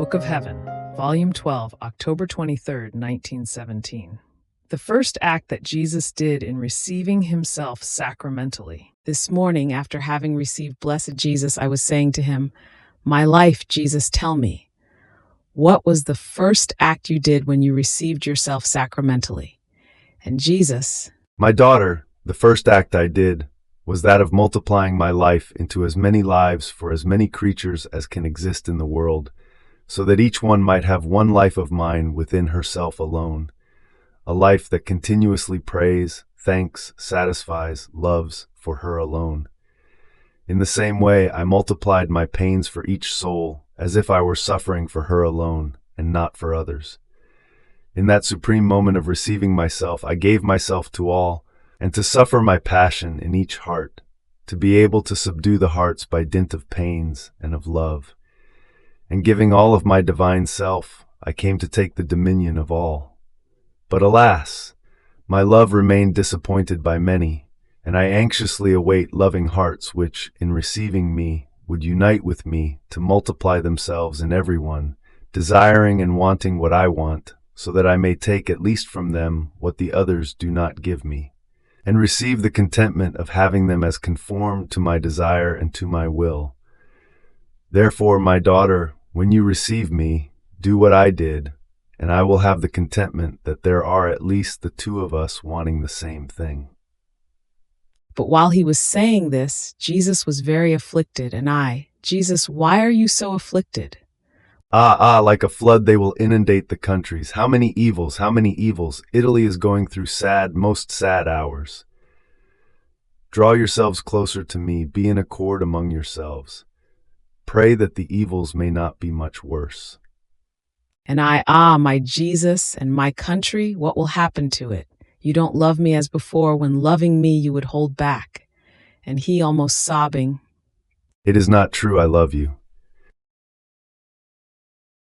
Book of Heaven, Volume 12, October 23, 1917. The first act that Jesus did in receiving himself sacramentally. This morning, after having received Blessed Jesus, I was saying to him, "My life, Jesus, tell me, what was the first act you did when you received yourself sacramentally?" And Jesus, "My daughter, the first act I did was that of multiplying my life into as many lives for as many creatures as can exist in the world, so that each one might have one life of mine within herself alone, a life that continuously prays, thanks, satisfies, loves for her alone. In the same way, I multiplied my pains for each soul, as if I were suffering for her alone, and not for others. In that supreme moment of receiving myself, I gave myself to all, and to suffer my passion in each heart, to be able to subdue the hearts by dint of pains and of love. And giving all of my divine self, I came to take the dominion of all. But alas, my love remained disappointed by many, and I anxiously await loving hearts which, in receiving me, would unite with me to multiply themselves in everyone, desiring and wanting what I want, so that I may take at least from them what the others do not give me, and receive the contentment of having them as conformed to my desire and to my will. Therefore, my daughter, when you receive me, do what I did, and I will have the contentment that there are at least the two of us wanting the same thing." But while he was saying this, Jesus was very afflicted, and I, "Jesus, why are you so afflicted?" Like a flood they will inundate the countries. How many evils, how many evils. Italy is going through sad, most sad hours. Draw yourselves closer to me, be in accord among yourselves. Pray that the evils may not be much worse. And I, my Jesus and my country, what will happen to it? You don't love me as before, when loving me you would hold back. And he, almost sobbing, "It is not true, I love you.